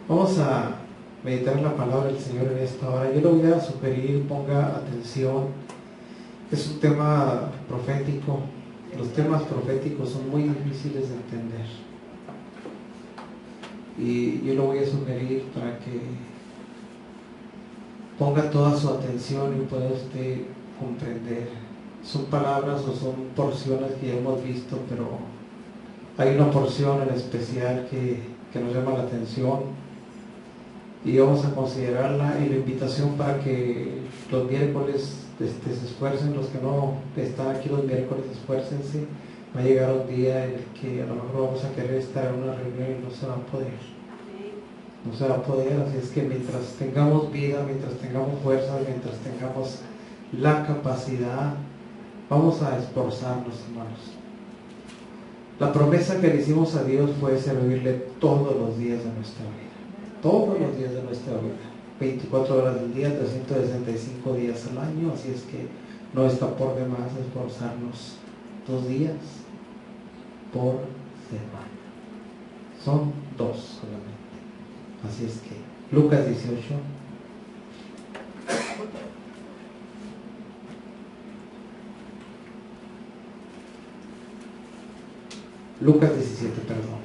Vamos a meditar en la palabra del Señor en esta hora. Yo le voy a sugerir, ponga atención. Es un tema profético. Los temas proféticos son muy difíciles de entender. Y yo le voy a sugerir para que ponga toda su atención y pueda usted comprender. Son palabras o son porciones que ya hemos visto, pero hay una porción en especial que nos llama la atención y vamos a considerarla. Y la invitación para que los miércoles se esfuercen, los que no están aquí los miércoles, esfuércense. Va a llegar un día en el que a lo mejor vamos a querer estar en una reunión y no se va a poder. No se va a poder, así es que mientras tengamos vida, mientras tengamos fuerza, mientras tengamos la capacidad, vamos a esforzarnos, hermanos. La promesa que le hicimos a Dios fue servirle todos los días de nuestra vida. Todos los días de nuestra vida. 24 horas del día, 365 días al año, así es que no está por demás esforzarnos 2 días por semana. Son 2 solamente. Así es que, Lucas 18. Lucas 17, perdón.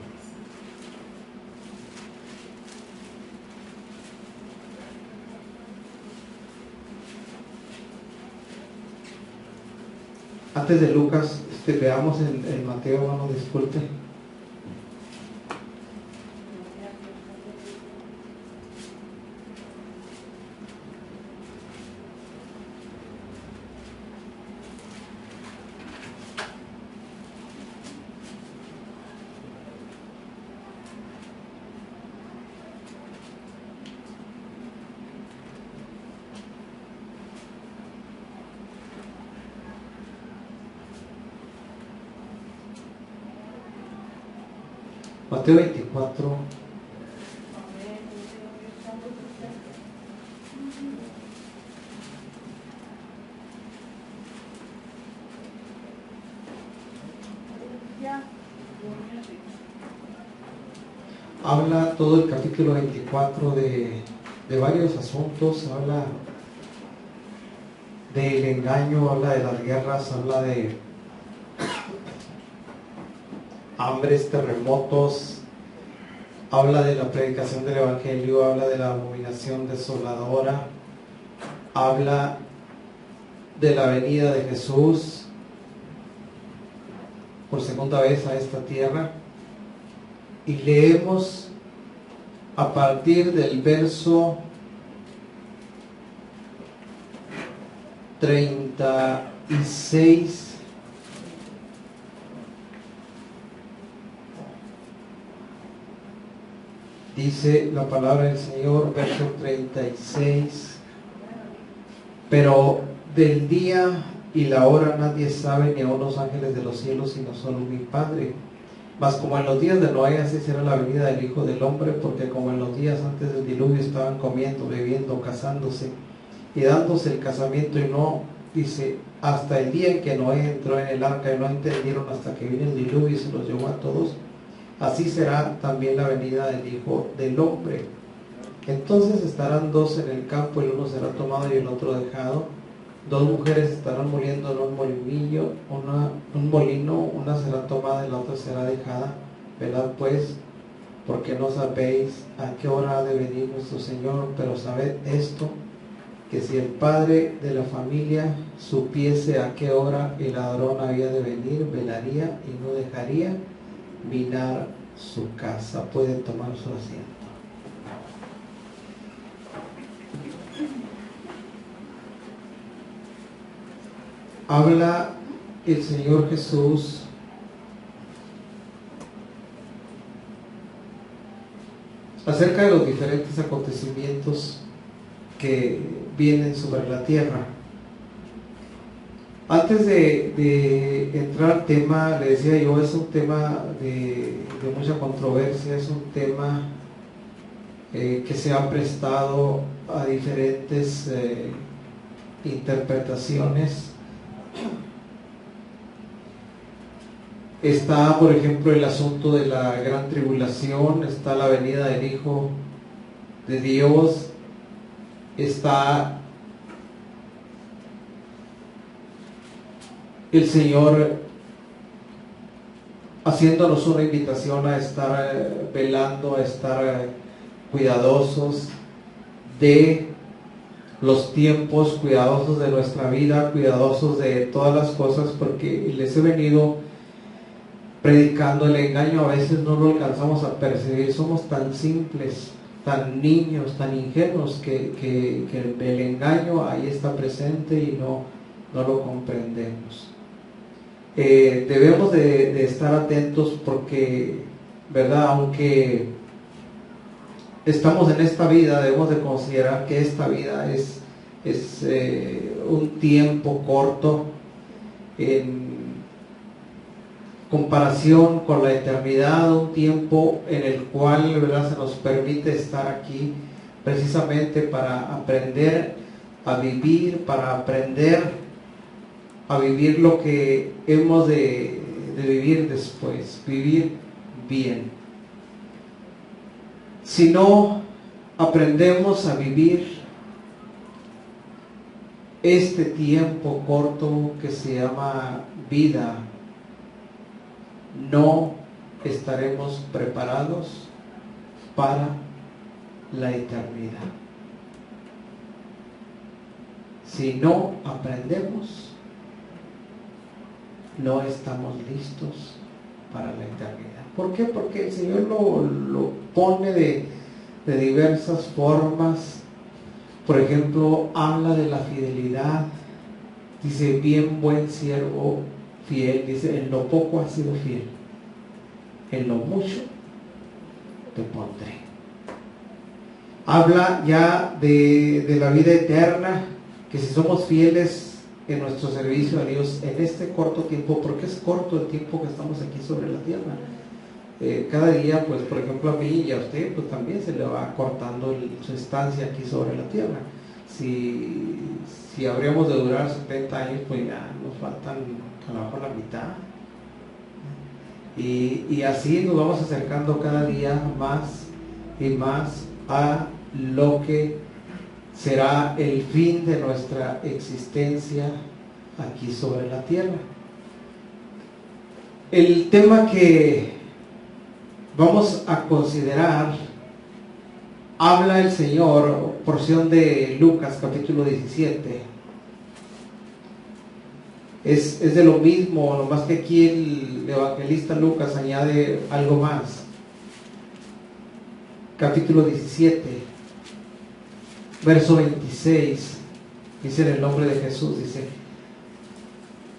Antes de Lucas, veamos en Mateo, hermano, disculpe. Mateo 24. Habla todo el capítulo 24 de varios asuntos. Habla del engaño, habla de las guerras, habla de hambres, terremotos, habla de la predicación del evangelio, habla de la abominación desoladora, habla de la venida de Jesús por segunda vez a esta tierra. Y leemos a partir del verso 36. Dice la palabra del Señor, verso 36. Pero del día y la hora nadie sabe, ni aun los ángeles de los cielos, sino solo mi Padre. Mas como en los días de Noé, así será la venida del Hijo del Hombre, porque como en los días antes del diluvio estaban comiendo, bebiendo, casándose y dándose el casamiento, y no, dice, hasta el día en que Noé entró en el arca, y no entendieron hasta que vino el diluvio y se los llevó a todos, así será también la venida del Hijo del Hombre. Entonces estarán 2 en el campo, el uno será tomado y el otro dejado. 2 mujeres estarán muriendo en un molinillo, un molino, una será tomada y la otra será dejada. Velad pues, porque no sabéis a qué hora ha de venir nuestro Señor, pero sabed esto, que si el padre de la familia supiese a qué hora el ladrón había de venir, velaría y no dejaría minar su casa. Pueden tomar su asiento. Habla el Señor Jesús acerca de los diferentes acontecimientos que vienen sobre la tierra. Antes de entrar al tema, le decía yo, es un tema de mucha controversia, es un tema que se ha prestado a diferentes interpretaciones. Está, por ejemplo, el asunto de la gran tribulación, está la venida del Hijo de Dios está el Señor haciéndonos una invitación a estar velando, a estar cuidadosos de los tiempos, cuidadosos de nuestra vida, cuidadosos de todas las cosas, porque les he venido predicando el engaño. A veces no lo alcanzamos a percibir, somos tan simples, tan niños, tan ingenuos, que el engaño ahí está presente y no lo comprendemos. Debemos de estar atentos porque, ¿verdad? Aunque estamos en esta vida, debemos de considerar que esta vida es un tiempo corto en comparación con la eternidad, un tiempo en el cual, ¿verdad?, se nos permite estar aquí precisamente para aprender a vivir, para aprender a vivir lo que hemos de vivir después, vivir bien. Si no aprendemos a vivir este tiempo corto que se llama vida, no estaremos preparados para la eternidad. Si no aprendemos, no estamos listos para la eternidad. ¿Por qué? Porque el Señor lo pone de diversas formas. Por ejemplo, habla de la fidelidad. Dice, bien buen siervo fiel. Dice, en lo poco has sido fiel, en lo mucho te pondré. Habla ya de la vida eterna, que si somos fieles en nuestro servicio a Dios en este corto tiempo, porque es corto el tiempo que estamos aquí sobre la tierra. Cada día, pues, por ejemplo, a mí y a usted, pues también se le va cortando su estancia aquí sobre la tierra. Si habríamos de durar 70 años, pues ya nos faltan a lo mejor la mitad. Y así nos vamos acercando cada día más y más a lo que será el fin de nuestra existencia aquí sobre la tierra. El tema que vamos a considerar, habla el Señor, porción de Lucas capítulo 17. Es de lo mismo, nomás que aquí el evangelista Lucas añade algo más. Capítulo 17, verso 26, dice en el nombre de Jesús, dice: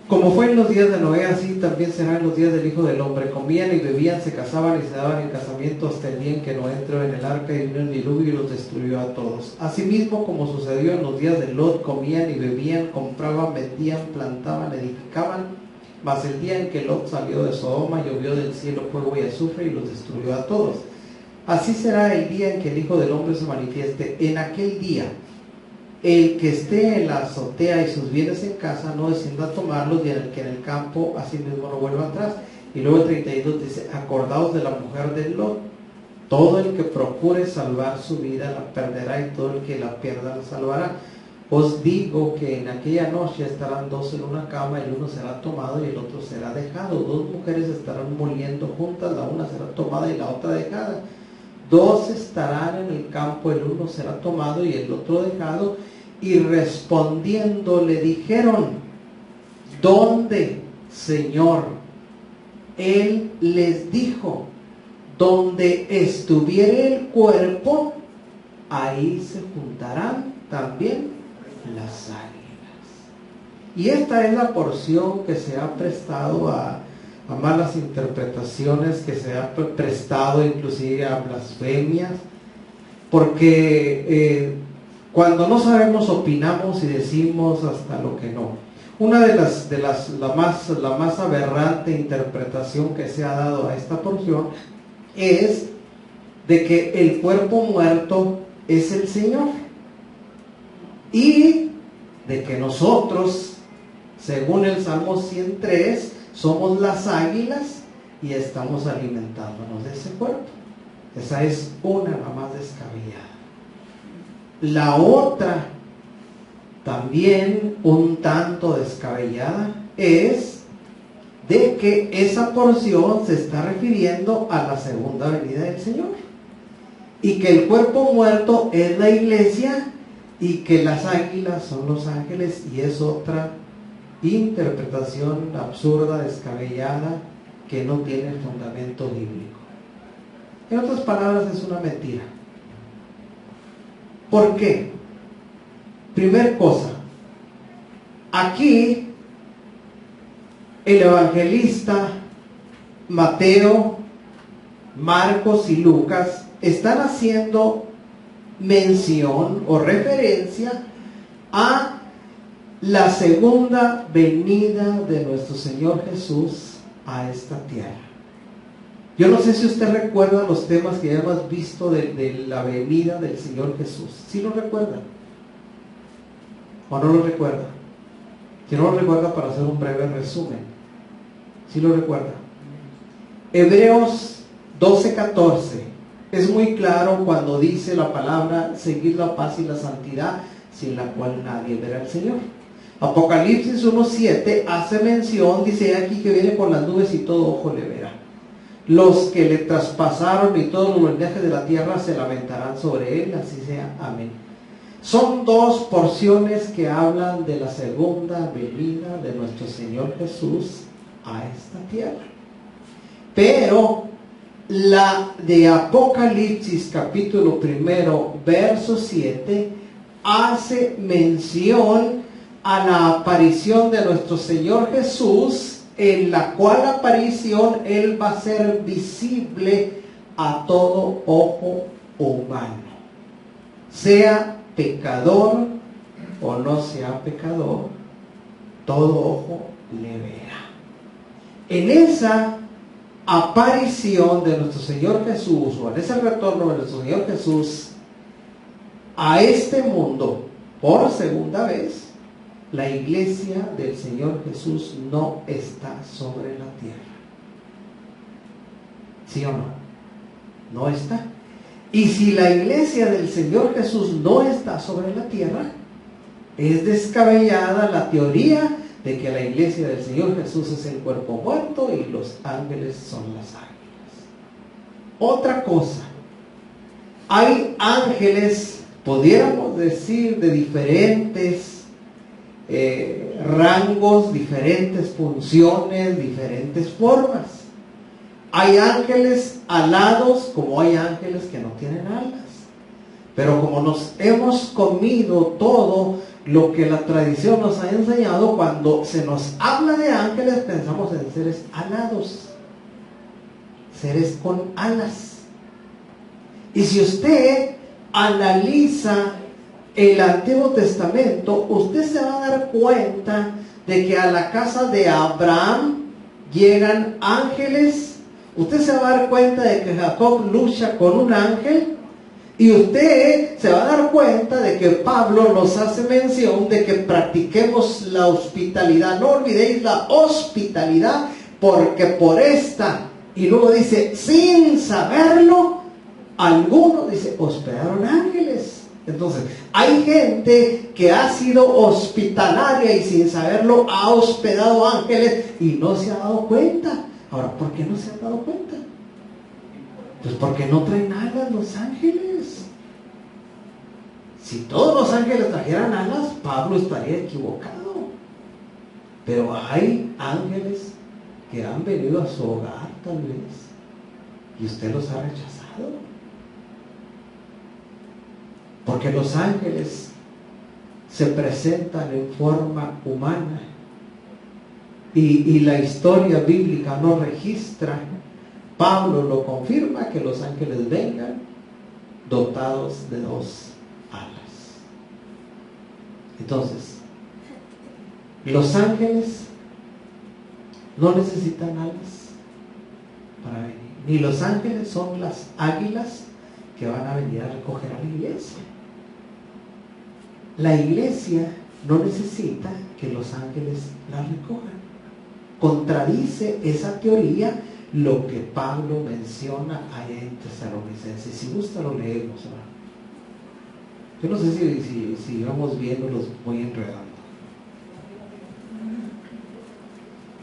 como fue en los días de Noé, así también será en los días del Hijo del Hombre. Comían y bebían, se casaban y se daban en casamiento hasta el día en que Noé entró en el arca y vino el diluvio y los destruyó a todos. Asimismo, como sucedió en los días de Lot, comían y bebían, compraban, vendían, plantaban, edificaban. Mas el día en que Lot salió de Sodoma, llovió del cielo fuego y azufre y los destruyó a todos. Así será el día en que el Hijo del Hombre se manifieste. En aquel día, el que esté en la azotea y sus bienes en casa no descienda a tomarlos, y el que en el campo asimismo no vuelva atrás. Y luego el 32 dice: acordaos de la mujer de Lot. Todo el que procure salvar su vida la perderá, y todo el que la pierda la salvará. Os digo que en aquella noche estarán dos en una cama, el uno será tomado y el otro será dejado. Dos mujeres estarán moliendo juntas, la una será tomada y la otra dejada. Dos estarán en el campo, el uno será tomado y el otro dejado. Y respondiendo le dijeron: ¿dónde, Señor? Él les dijo: donde estuviere el cuerpo, ahí se juntarán también las águilas. Y esta es la porción que se ha prestado a malas interpretaciones, que se ha prestado inclusive a blasfemias, porque cuando no sabemos opinamos y decimos hasta lo que no. Una de la más aberrante interpretación que se ha dado a esta porción es de que el cuerpo muerto es el Señor, y de que nosotros, según el Salmo 103, somos las águilas y estamos alimentándonos de ese cuerpo. Esa es una la más descabellada. La otra, también un tanto descabellada, es de que esa porción se está refiriendo a la segunda venida del Señor, y que el cuerpo muerto es la iglesia, y que las águilas son los ángeles, y es otra interpretación absurda, descabellada, que no tiene fundamento bíblico. En otras palabras, es una mentira. ¿Por qué? Primer cosa, aquí el evangelista Mateo, Marcos y Lucas están haciendo mención o referencia a la segunda venida de nuestro Señor Jesús a esta tierra. Yo no sé si usted recuerda los temas que ya hemos visto de la venida del Señor Jesús. ¿Sí lo recuerda? ¿O no lo recuerda? Si no lo recuerda, para hacer un breve resumen. ¿Sí lo recuerda? Hebreos 12:14 es muy claro cuando dice la palabra: seguid la paz y la santidad, sin la cual nadie verá al Señor. Apocalipsis 1:7 hace mención, dice aquí que viene con las nubes y todo ojo le verá. Los que le traspasaron y todos los linajes de la tierra se lamentarán sobre él, así sea. Amén. Son dos porciones que hablan de la segunda venida de nuestro Señor Jesús a esta tierra. Pero la de Apocalipsis capítulo 1, verso 7, hace mención a la aparición de nuestro Señor Jesús, en la cual aparición Él va a ser visible a todo ojo humano, sea pecador o no sea pecador, todo ojo le verá. En esa aparición de nuestro Señor Jesús, o en ese retorno de nuestro Señor Jesús a este mundo por segunda vez, la iglesia del Señor Jesús no está sobre la tierra. ¿Sí o no? No está. Y si la iglesia del Señor Jesús no está sobre la tierra, es descabellada la teoría de que la iglesia del Señor Jesús es el cuerpo muerto y los ángeles son las águilas. Otra cosa, hay ángeles, pudiéramos decir, de diferentes rangos, diferentes funciones, diferentes formas. Hay ángeles alados, como hay ángeles que no tienen alas. Pero como nos hemos comido todo lo que la tradición nos ha enseñado, cuando se nos habla de ángeles pensamos en seres alados, seres con alas. Y si usted analiza el Antiguo Testamento, usted se va a dar cuenta de que a la casa de Abraham llegan ángeles. Usted se va a dar cuenta de que Jacob lucha con un ángel, y usted se va a dar cuenta de que Pablo nos hace mención de que practiquemos la hospitalidad. No olvidéis la hospitalidad, porque por esta, y luego dice, sin saberlo, algunos, dice, hospedaron ángeles. Entonces, hay gente que ha sido hospitalaria y sin saberlo ha hospedado ángeles y no se ha dado cuenta. Ahora, ¿por qué no se ha dado cuenta? Pues porque no traen alas los ángeles. Si todos los ángeles trajeran alas, Pablo estaría equivocado. Pero hay ángeles que han venido a su hogar, tal vez, y usted los ha rechazado. Porque los ángeles se presentan en forma humana, y la historia bíblica no registra. Pablo lo confirma, que los ángeles vengan dotados de dos alas. Entonces, los ángeles no necesitan alas para venir, ni los ángeles son las águilas que van a venir a recoger a la iglesia. La iglesia no necesita que los ángeles la recojan. Contradice esa teoría lo que Pablo menciona allá en Tesalonicenses. Si gusta lo leemos, ¿verdad? Yo no sé si vamos viendo, los voy enredando.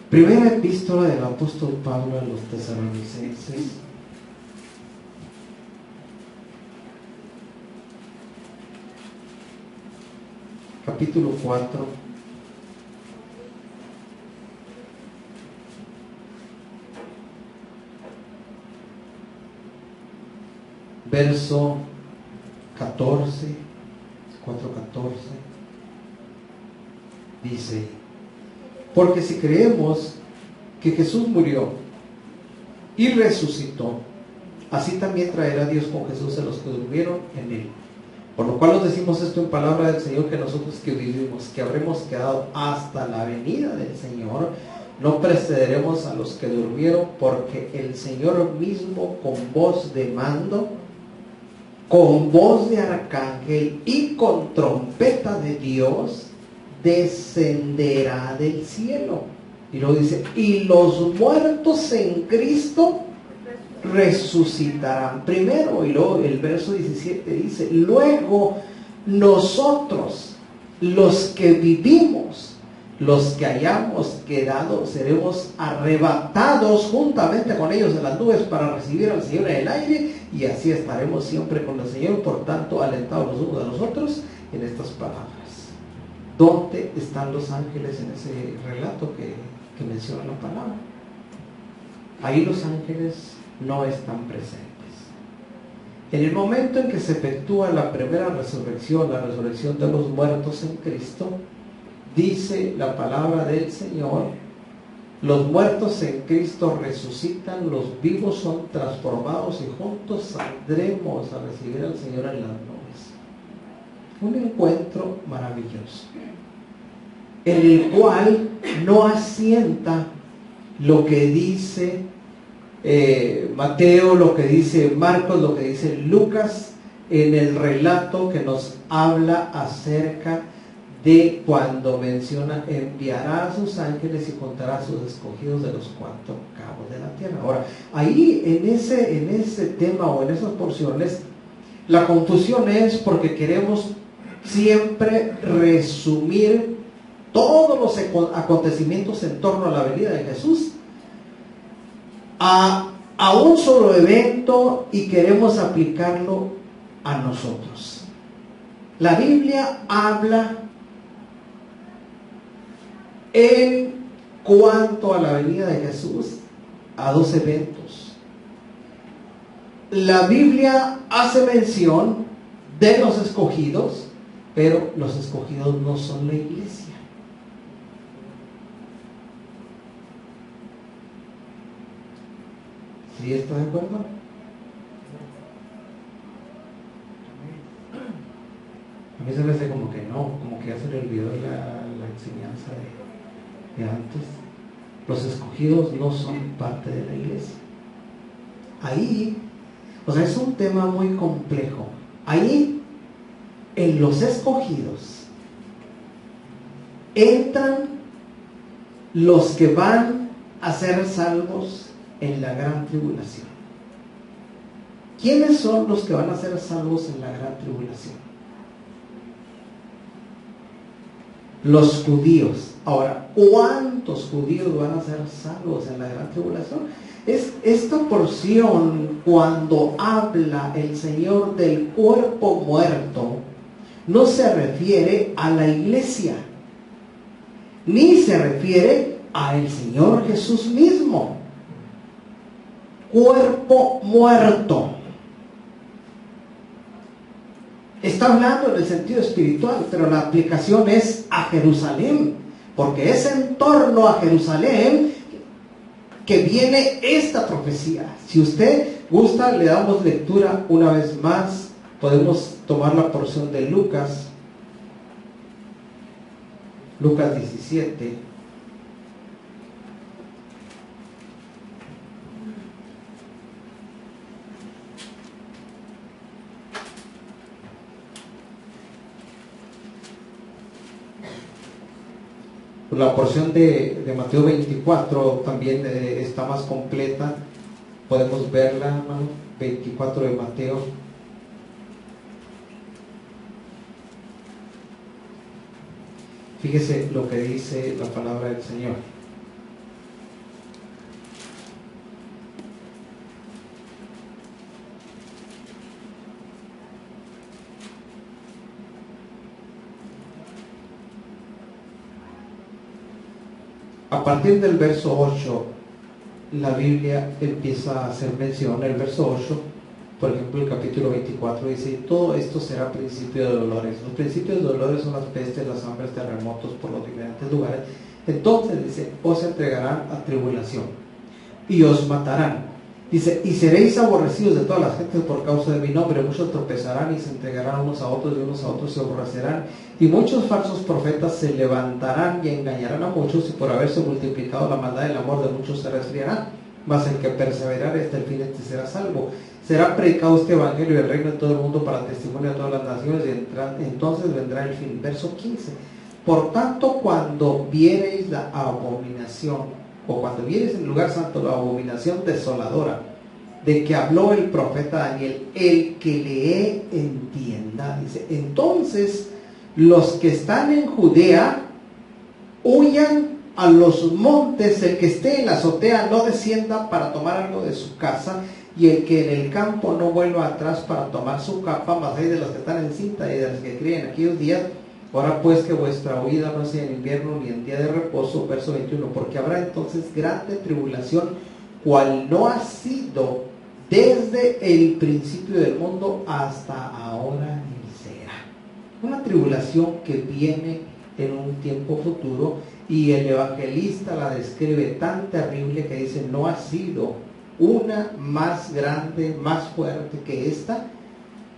Primera epístola del apóstol Pablo a los tesalonicenses, capítulo 4, verso 14, 4:14, dice: porque si creemos que Jesús murió y resucitó, así también traerá Dios con Jesús a los que durmieron en él. Por lo cual os decimos esto en palabra del Señor, que nosotros que vivimos, que habremos quedado hasta la venida del Señor, no precederemos a los que durmieron, porque el Señor mismo, con voz de mando, con voz de arcángel y con trompeta de Dios, descenderá del cielo. Y luego dice: y los muertos en Cristo resucitarán primero. Y luego el verso 17 dice: luego nosotros, los que vivimos, los que hayamos quedado, seremos arrebatados juntamente con ellos en las nubes para recibir al Señor en el aire, y así estaremos siempre con el Señor. Por tanto, alentados los unos a los otros en estas palabras. ¿Dónde están los ángeles en ese relato que menciona la palabra? Ahí los ángeles no están presentes. En el momento en que se efectúa la primera resurrección, la resurrección de los muertos en Cristo, dice la palabra del Señor: los muertos en Cristo resucitan, los vivos son transformados y juntos saldremos a recibir al Señor en las nubes. Un encuentro maravilloso, en el cual no asienta lo que dice Mateo, lo que dice Marcos, lo que dice Lucas en el relato que nos habla acerca de cuando menciona: enviará a sus ángeles y contará a sus escogidos de los cuatro cabos de la tierra. Ahora, ahí en ese tema o en esas porciones, la confusión es porque queremos siempre resumir todos los acontecimientos en torno a la venida de Jesús a un solo evento, y queremos aplicarlo a nosotros. La Biblia habla en cuanto a la venida de Jesús a dos eventos. La Biblia hace mención de los escogidos, pero los escogidos no son la iglesia. ¿Sí está de acuerdo? A mí se me hace como que no, como que ya se le olvidó la enseñanza de antes. Los escogidos no son parte de la iglesia. Ahí, o sea, es un tema muy complejo. Ahí, en los escogidos, entran los que van a ser salvos en la gran tribulación. ¿Quiénes son los que van a ser salvos en la gran tribulación? Los judíos. Ahora, ¿cuántos judíos van a ser salvos en la gran tribulación? Esta porción, cuando habla el Señor del cuerpo muerto, no se refiere a la iglesia, ni se refiere al Señor Jesús mismo. Cuerpo muerto. Está hablando en el sentido espiritual, pero la aplicación es a Jerusalén, porque es en torno a Jerusalén que viene esta profecía. Si usted gusta, le damos lectura una vez más. Podemos tomar la porción de Lucas 17. La porción de Mateo 24 también está más completa. Podemos verla, hermano. 24 de Mateo. Fíjese lo que dice la palabra del Señor. A partir del verso 8, la Biblia empieza a hacer mención. El verso 8, por ejemplo, el capítulo 24 dice: todo esto será principio de dolores. Los principios de dolores son las pestes, las hambres, terremotos por los diferentes lugares. Entonces dice: os entregarán a tribulación y os matarán. Dice: y seréis aborrecidos de todas las gentes por causa de mi nombre. Muchos tropezarán y se entregarán unos a otros, y unos a otros se aborrecerán. Y muchos falsos profetas se levantarán y engañarán a muchos, y por haberse multiplicado la maldad, el amor de muchos se resfriará. Mas el que perseverare hasta el fin, este será salvo. Será predicado este evangelio del reino de todo el mundo para testimonio de todas las naciones, y entonces vendrá el fin. Verso 15. Por tanto, cuando viereis la abominación, o cuando viereis en el lugar santo la abominación desoladora de que habló el profeta Daniel, el que lee entienda, dice, entonces los que están en Judea huyan a los montes, el que esté en la azotea no descienda para tomar algo de su casa, y el que en el campo no vuelva atrás para tomar su capa. Mas hay de los que están en cinta y de los que críen aquellos días. Ahora pues, que vuestra huida no sea en invierno ni en día de reposo. Verso 21, porque habrá entonces grande tribulación, cual no ha sido desde el principio del mundo hasta ahora ni será. Una tribulación que viene en un tiempo futuro, y el evangelista la describe tan terrible que dice: no ha sido una más grande, más fuerte que esta,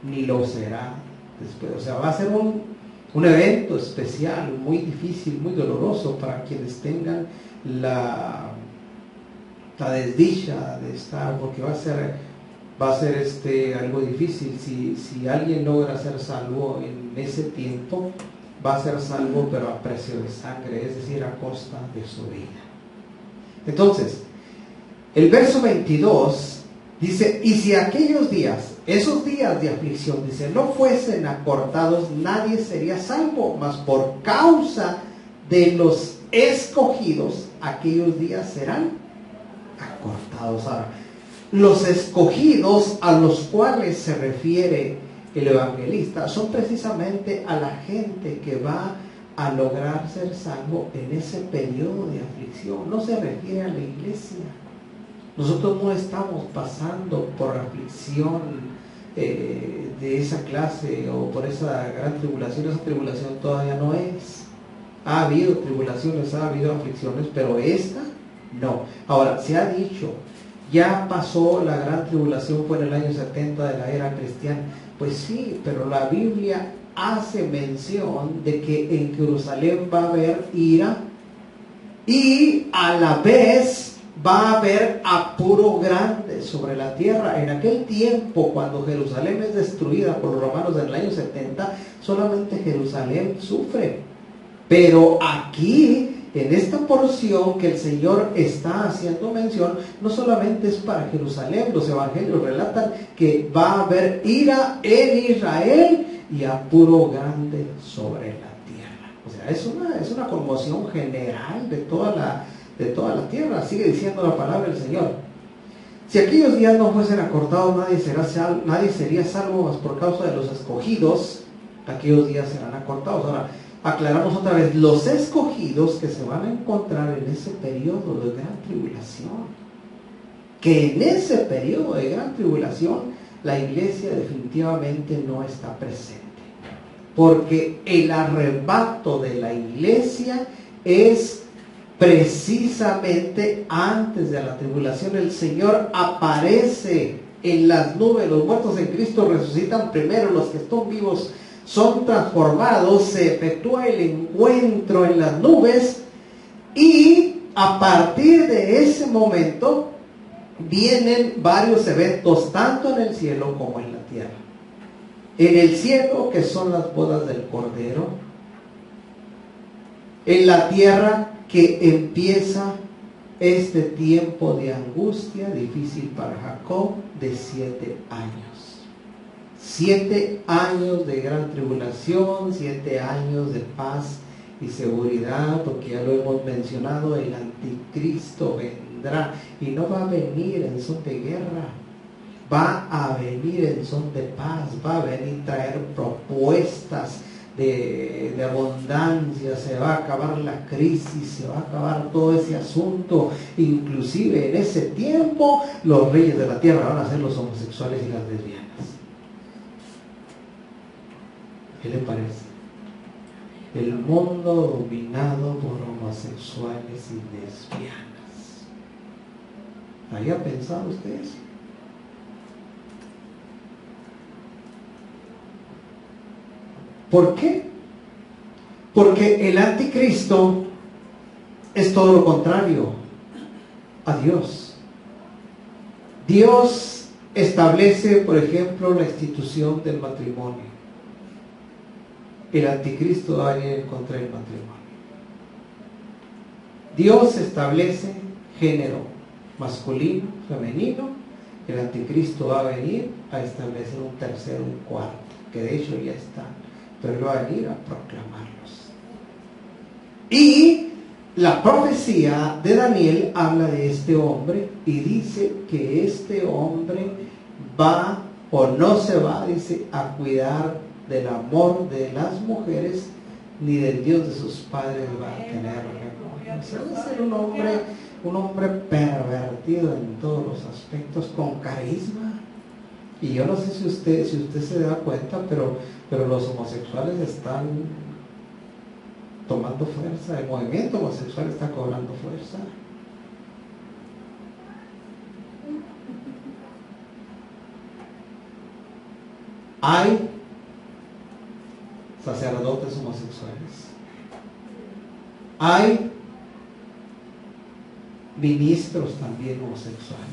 ni lo será después. O sea, va a ser un evento especial, muy difícil, muy doloroso para quienes tengan la desdicha de estar, porque va a ser algo difícil. Si alguien logra ser salvo en ese tiempo, va a ser salvo, pero a precio de sangre, es decir, a costa de su vida. Entonces, el verso 22 dice: y si aquellos días, esos días de aflicción, dice, no fuesen acortados, nadie sería salvo, mas por causa de los escogidos, aquellos días serán acortados. Ahora, los escogidos a los cuales se refiere el evangelista son precisamente a la gente que va a lograr ser salvo en ese periodo de aflicción. No se refiere a la iglesia. Nosotros no estamos pasando por aflicción de esa clase o por esa gran tribulación. Esa tribulación todavía no es. Ha habido tribulaciones, ha habido aflicciones, pero esta no. Ahora, se ha dicho, ya pasó la gran tribulación, fue en el año 70 de la era cristiana. Pues sí, pero la Biblia hace mención de que en Jerusalén va a haber ira, y a la vez va a haber apuro grande sobre la tierra. En aquel tiempo, cuando Jerusalén es destruida por los romanos en el año 70, solamente Jerusalén sufre. Pero aquí, en esta porción que el Señor está haciendo mención, no solamente es para Jerusalén. Los evangelios relatan que va a haber ira en Israel y apuro grande sobre la tierra. O sea, es una conmoción general de toda la tierra. Sigue diciendo la palabra del Señor: si aquellos días no fuesen acortados, nadie sería salvo, mas por causa de los escogidos, aquellos días serán acortados. Ahora, aclaramos otra vez: los escogidos que se van a encontrar en ese periodo de gran tribulación, que en ese periodo de gran tribulación la iglesia definitivamente no está presente, porque el arrebato de la iglesia es precisamente antes de la tribulación. El Señor aparece en las nubes, los muertos en Cristo resucitan primero, los que están vivos son transformados, se efectúa el encuentro en las nubes, y a partir de ese momento vienen varios eventos, tanto en el cielo como en la tierra. En el cielo, que son las bodas del Cordero; en la tierra, que empieza este tiempo de angustia difícil para Jacob de 7 años. 7 años de gran tribulación, 7 años de paz y seguridad, porque ya lo hemos mencionado, el anticristo vendrá y no va a venir en son de guerra, va a venir en son de paz, va a venir a traer propuestas de abundancia, se va a acabar la crisis, se va a acabar todo ese asunto. Inclusive en ese tiempo los reyes de la tierra van a ser los homosexuales y las lesbianas. ¿Qué le parece? El mundo dominado por homosexuales y lesbianas. ¿Había pensado usted eso? ¿Por qué? Porque el anticristo es todo lo contrario a Dios. Dios establece, por ejemplo, la institución del matrimonio. El anticristo va a venir en contra del matrimonio. Dios establece género masculino, femenino. El anticristo va a venir a establecer un tercero, un cuarto, que de hecho ya está, pero él va a venir a proclamarlos. Y la profecía de Daniel habla de este hombre y dice que este hombre va o no se va, dice, a cuidar del amor de las mujeres, ni del Dios de sus padres va a tener reposo. Va a ser un hombre pervertido en todos los aspectos, con carisma. Y yo no sé si usted se da cuenta, pero los homosexuales están tomando fuerza, el movimiento homosexual está cobrando fuerza. Hay sacerdotes homosexuales, hay ministros también homosexuales,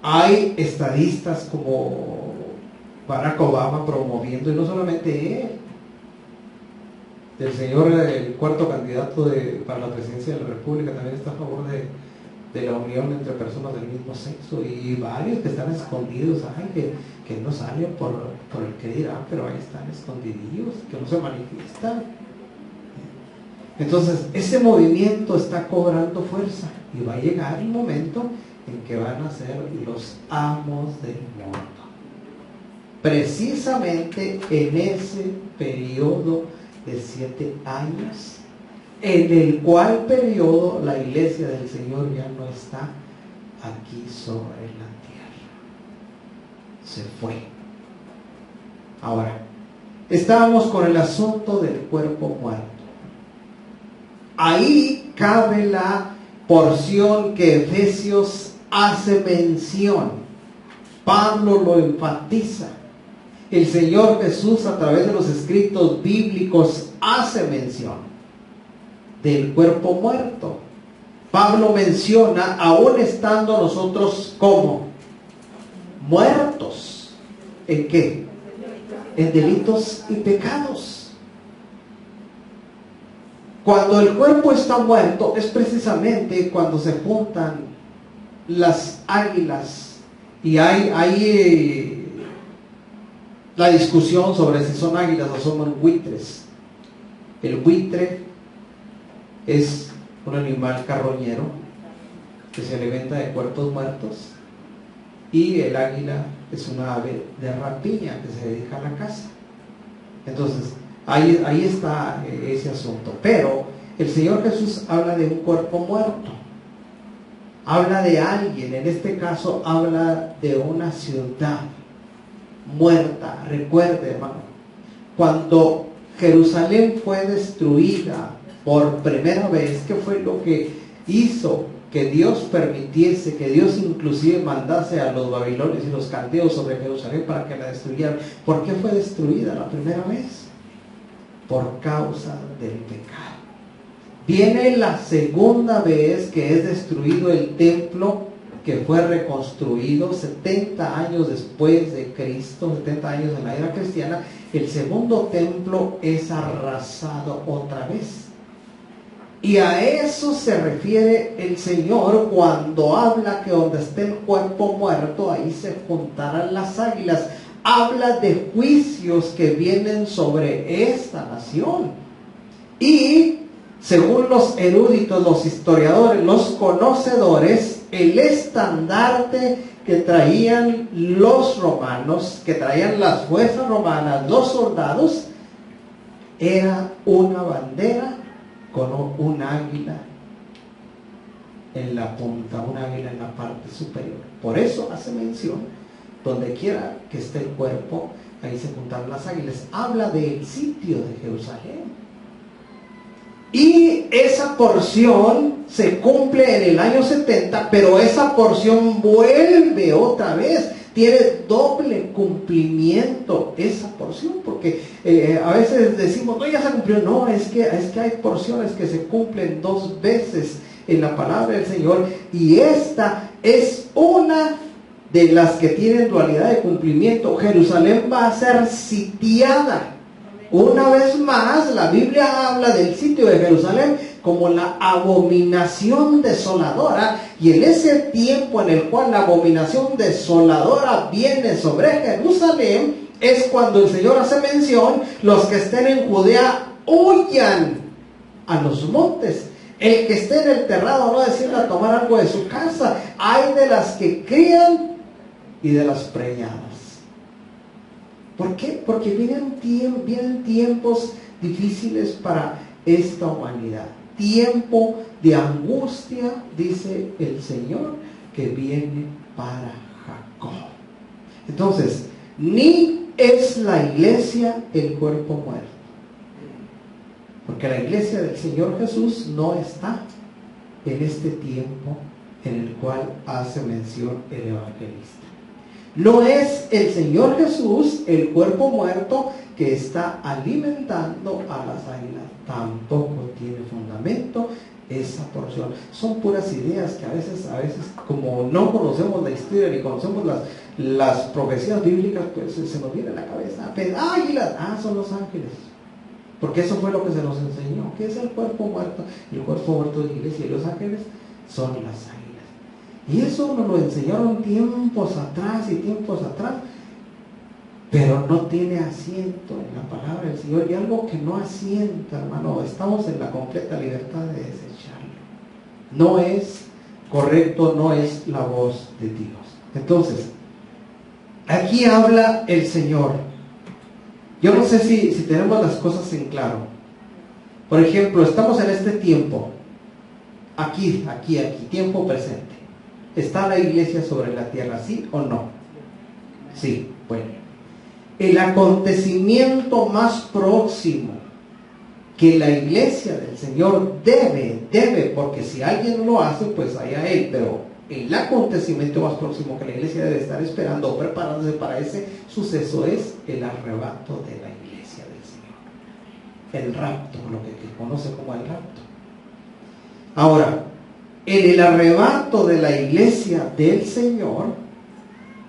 hay estadistas como Barack Obama promoviendo, y no solamente él, el señor, el cuarto candidato para la presidencia de la República, también está a favor de la unión entre personas del mismo sexo, y varios que están escondidos, que no salen por el que dirán, pero ahí están escondidillos, que no se manifiestan. Entonces ese movimiento está cobrando fuerza y va a llegar el momento en que van a ser los amos del mundo, precisamente en ese periodo de 7 años, en el cual periodo la iglesia del Señor ya no está aquí sobre la tierra, se fue. Ahora, estábamos con el asunto del cuerpo muerto. Ahí cabe la porción que Efesios hace mención. Pablo lo enfatiza. El Señor Jesús, a través de los escritos bíblicos, hace mención del cuerpo muerto. Pablo menciona, aún estando nosotros como muertos. ¿En qué? En delitos y pecados. Cuando el cuerpo está muerto es precisamente cuando se juntan las águilas y hay la discusión sobre si son águilas o son buitres. El buitre es un animal carroñero que se alimenta de cuerpos muertos, y el águila es una ave de rapiña que se dedica a la caza. Entonces ahí está ese asunto. Pero el Señor Jesús habla de un cuerpo muerto, habla de alguien, en este caso habla de una ciudad muerta. Recuerde, hermano, cuando Jerusalén fue destruida por primera vez, ¿qué fue lo que hizo que Dios permitiese, que Dios inclusive mandase a los babilonios y los caldeos sobre Jerusalén para que la destruyeran? ¿Por qué fue destruida la primera vez? Por causa del pecado. Viene la segunda vez que es destruido el templo, que fue reconstruido 70 años después de Cristo, 70 años en la era cristiana. El segundo templo es arrasado otra vez. Y a eso se refiere el Señor cuando habla que donde esté el cuerpo muerto, ahí se juntarán las águilas. habla de juicios que vienen sobre esta nación. Y según los eruditos, los historiadores, los conocedores, el estandarte que traían los romanos, que traían las fuerzas romanas, los soldados, era una bandera con un águila en la punta, un águila en la parte superior. Por eso hace mención, donde quiera que esté el cuerpo, ahí se juntan las águilas. Habla del sitio de Jerusalén. Y esa porción se cumple en el año 70, pero esa porción vuelve otra vez. Tiene doble cumplimiento esa porción, porque a veces decimos, no, ya se cumplió. No, es que hay porciones que se cumplen 2 veces en la palabra del Señor, y esta es una de las que tienen dualidad de cumplimiento. Jerusalén va a ser sitiada. Una vez más, la Biblia habla del sitio de Jerusalén como la abominación desoladora, y en ese tiempo en el cual la abominación desoladora viene sobre Jerusalén, es cuando el Señor hace mención: los que estén en Judea huyan a los montes. El que esté en el terrado no descienda a tomar algo de su casa. Hay de las que crían y de las preñadas. ¿Por qué? Porque vienen tiempos difíciles para esta humanidad. Tiempo de angustia, dice el Señor, que viene para Jacob. Entonces, ni es la iglesia el cuerpo muerto, porque la iglesia del Señor Jesús no está en este tiempo en el cual hace mención el evangelista. No es el Señor Jesús el cuerpo muerto que está alimentando a las águilas. Tampoco tiene fundamento esa porción. Son puras ideas que a veces como no conocemos la historia ni conocemos las profecías bíblicas, pues se nos viene a la cabeza: águilas, son los ángeles. Porque eso fue lo que se nos enseñó. ¿Qué es el cuerpo muerto? El cuerpo muerto de la iglesia, y los ángeles son las águilas. Y eso nos lo enseñaron tiempos atrás, pero no tiene asiento en la palabra del Señor. Y algo que no asienta, hermano, estamos en la completa libertad de desecharlo. No es correcto, no es la voz de Dios. Entonces, aquí habla el Señor. Yo no sé si tenemos las cosas en claro. Por ejemplo, estamos en este tiempo, aquí, tiempo presente. ¿Está la iglesia sobre la tierra, sí o no? Sí, bueno. El acontecimiento más próximo que la iglesia del Señor debe, porque si alguien lo hace, pues allá él, pero el acontecimiento más próximo que la iglesia debe estar esperando o preparándose para ese suceso es el arrebato de la iglesia del Señor. El rapto, lo que conoce como el rapto. Ahora, en el arrebato de la iglesia del Señor,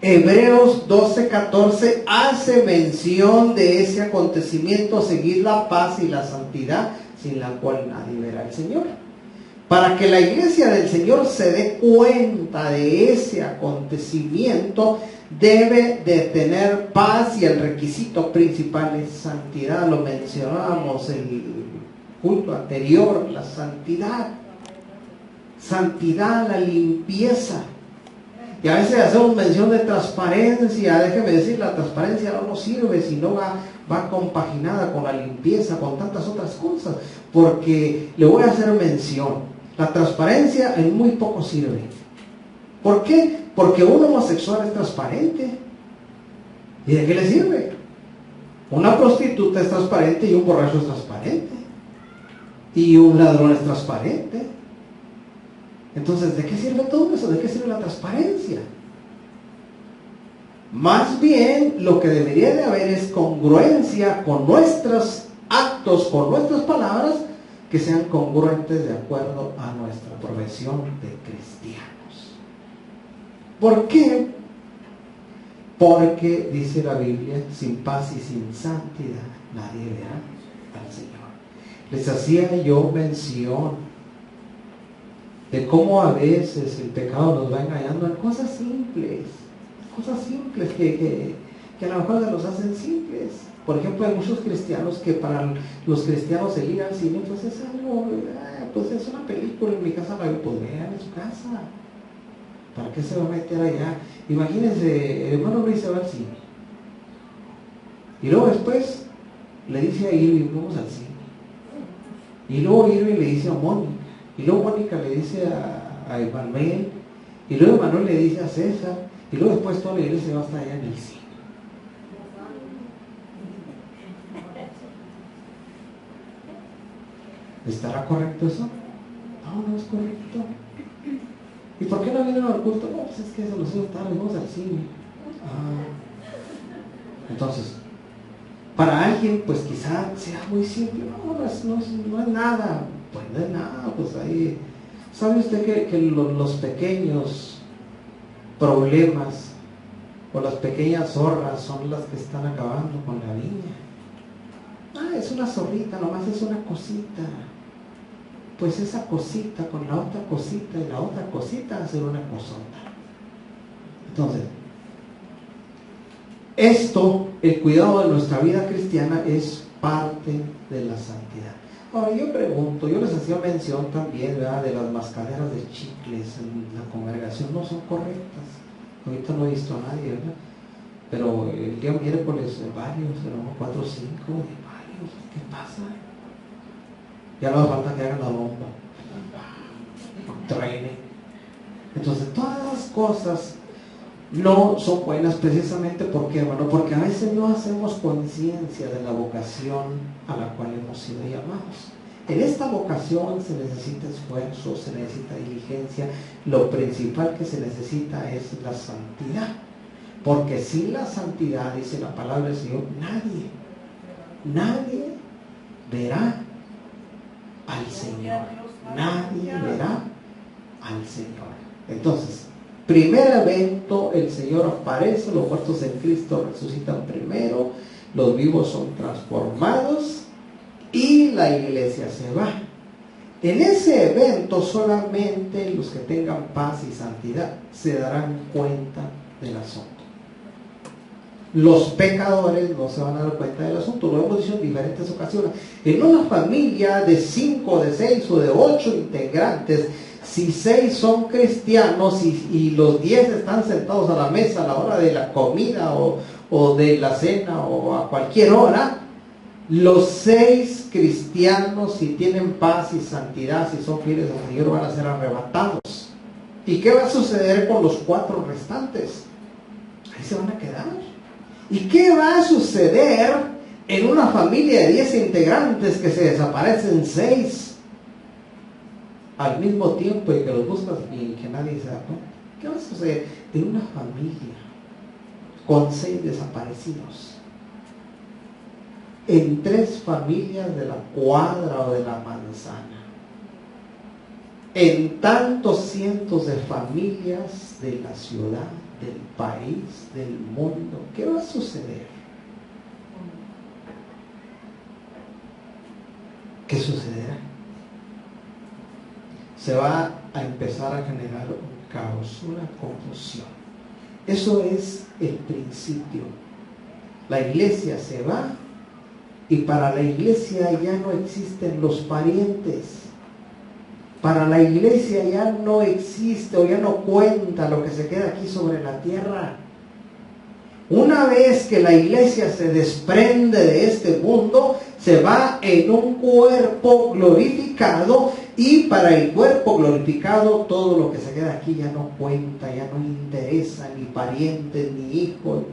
Hebreos 12:14 hace mención de ese acontecimiento: seguir la paz y la santidad, sin la cual nadie verá al Señor. Para que la iglesia del Señor se dé cuenta de ese acontecimiento, debe de tener paz, y el requisito principal es santidad. Lo mencionábamos en el culto anterior: la santidad. Santidad, la limpieza. Y a veces hacemos mención de transparencia. Déjeme decir, la transparencia no nos sirve si no va compaginada con la limpieza, con tantas otras cosas. Porque le voy a hacer mención: la transparencia en muy poco sirve. ¿Por qué? Porque un homosexual es transparente. ¿Y de qué le sirve? Una prostituta es transparente, y un borracho es transparente, y un ladrón es transparente. Entonces, ¿de qué sirve todo eso? ¿De qué sirve la transparencia? Más bien, lo que debería de haber es congruencia con nuestros actos, con nuestras palabras, que sean congruentes de acuerdo a nuestra profesión de cristianos. ¿Por qué? Porque, dice la Biblia, sin paz y sin santidad nadie verá al Señor. Les hacía yo mención de cómo a veces el pecado nos va engañando en cosas simples que a lo mejor se los hacen simples. Por ejemplo, hay muchos cristianos que para los cristianos el ir al cine pues es algo, pues es una película, en mi casa la veo, pues vean en su casa. ¿Para qué se va a meter allá? Imagínense, el hermano Luis se va al cine. Y luego después le dice a Irving, vamos al cine. Y luego Irving le dice a Mónica. Y luego Mónica le dice a Emanuel. Y luego Emanuel le dice a César. Y luego después toda la iglesia va hasta allá en el cine. ¿Estará correcto eso? No, no es correcto. ¿Y por qué no vienen al culto? No, pues es que se nos hizo tarde, vamos al cine. Entonces, para alguien, pues quizá sea muy simple. No es nada. Pues no es nada, pues ahí. ¿Sabe usted que los pequeños problemas o las pequeñas zorras son las que están acabando con la viña? Es una zorrita, nomás es una cosita. Pues esa cosita con la otra cosita y la otra cosita hacer una cosota. Entonces, el cuidado de nuestra vida cristiana es parte de la santidad. Ahora yo pregunto, yo les hacía mención también, ¿verdad?, de las mascaderas de chicles en la congregación, no son correctas. Ahorita no he visto a nadie, ¿verdad? Pero el día miércoles varios, 4 o 5, varios, ¿qué pasa? Ya no hace falta que hagan la bomba, truene. Entonces todas las cosas no son buenas precisamente porque, hermano, porque a veces no hacemos conciencia de la vocación a la cual hemos sido llamados. En esta vocación se necesita esfuerzo, se necesita diligencia. Lo principal que se necesita es la santidad, porque sin la santidad, dice la palabra del Señor, nadie verá al Señor. Nadie verá al Señor. Entonces, primer evento, el Señor aparece, los muertos en Cristo resucitan primero, los vivos son transformados y la iglesia se va. En ese evento solamente los que tengan paz y santidad se darán cuenta del asunto. Los pecadores no se van a dar cuenta del asunto. Lo hemos dicho en diferentes ocasiones. En una familia de 5, de 6 o de 8 integrantes, si 6 son cristianos y los 10 están sentados a la mesa a la hora de la comida o de la cena o a cualquier hora, los 6 cristianos, si tienen paz y santidad, si son fieles al Señor, van a ser arrebatados. ¿Y qué va a suceder con los 4 restantes? Ahí se van a quedar. ¿Y qué va a suceder en una familia de 10 integrantes que se desaparecen 6 al mismo tiempo y que los buscas y que nadie se da cuenta? ¿Qué va a suceder en una familia con 6 desaparecidos? En 3 familias de la cuadra o de la manzana. En tantos cientos de familias de la ciudad, del país, del mundo. ¿Qué va a suceder? ¿Qué sucederá? Se va a empezar a generar un caos, una confusión. Eso es el principio. La iglesia se va y para la iglesia ya no existen los parientes. Para la iglesia ya no existe o ya no cuenta lo que se queda aquí sobre la tierra. Una vez que la iglesia se desprende de este mundo, se va en un cuerpo glorificado, y para el cuerpo glorificado todo lo que se queda aquí ya no cuenta, ya no interesa, ni parientes, ni hijos,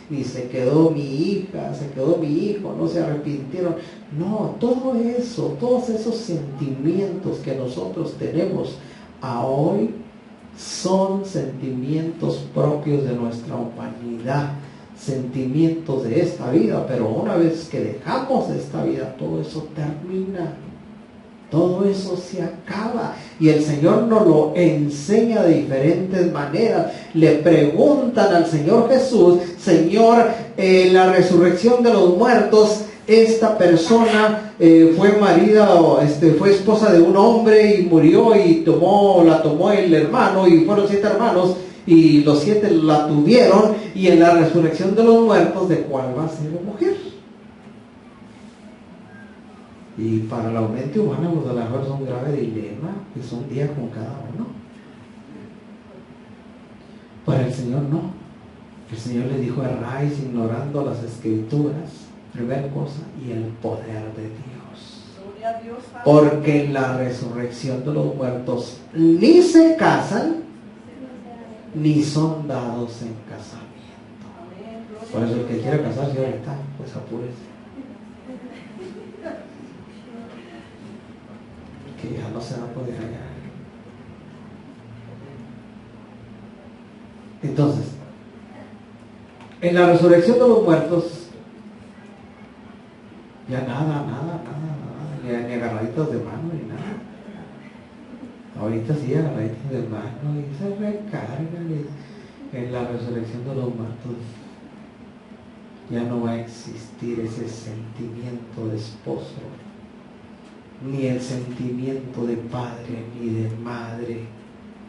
ni se quedó mi hija, se quedó mi hijo, no se arrepintieron. No, todo eso, todos esos sentimientos que nosotros tenemos a hoy son sentimientos propios de nuestra humanidad, sentimientos de esta vida, pero una vez que dejamos esta vida, todo eso termina, todo eso se acaba, y el Señor nos lo enseña de diferentes maneras. Le preguntan al Señor Jesús: Señor, la resurrección de los muertos, esta persona fue marida, fue esposa de un hombre y murió, y la tomó el hermano, y fueron 7 hermanos, y los 7 la tuvieron, y en la resurrección de los muertos, ¿de cuál va a ser la mujer? Y para la mente humana, pues a lo mejor es un grave dilema, que es un día con cada uno. Para el Señor no. El Señor le dijo: erráis ignorando las Escrituras, primera cosa, y el poder de Dios. Porque en la resurrección de los muertos ni se casan, ni son dados en casamiento. Por eso el que quiera casarse ahorita, pues apúrese. Que ya no se va a poder hallar. Entonces, en la resurrección de los muertos, ya nada, ni agarraditos de mano, ni nada. Ahorita sí, agarraditos de mano, y se recargan. Y en la resurrección de los muertos, ya no va a existir ese sentimiento de esposo, ni el sentimiento de padre, ni de madre.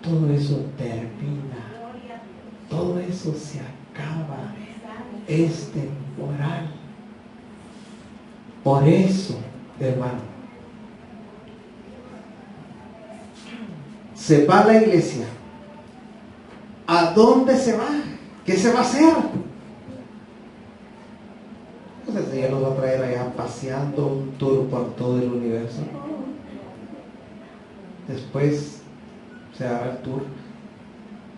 Todo eso termina, todo eso se acaba, es temporal. Por eso, hermano, se va a la iglesia. ¿A dónde se va? ¿Qué se va a hacer? Pues el Señor nos va a traer allá paseando un tour por todo el universo. Después se hará el tour.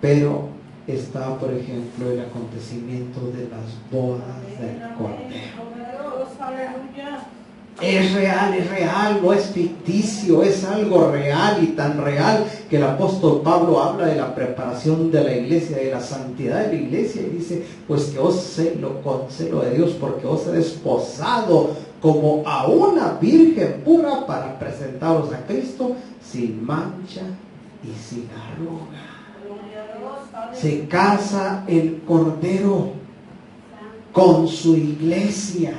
Pero está, por ejemplo, el acontecimiento de las bodas del Cordero. Es real, no es ficticio, es algo real, y tan real que el apóstol Pablo habla de la preparación de la iglesia, de la santidad de la iglesia, y dice: pues que os celo con celo de Dios, porque os he desposado como a una virgen pura, para presentaros a Cristo sin mancha y sin arruga. Se casa el Cordero con su iglesia,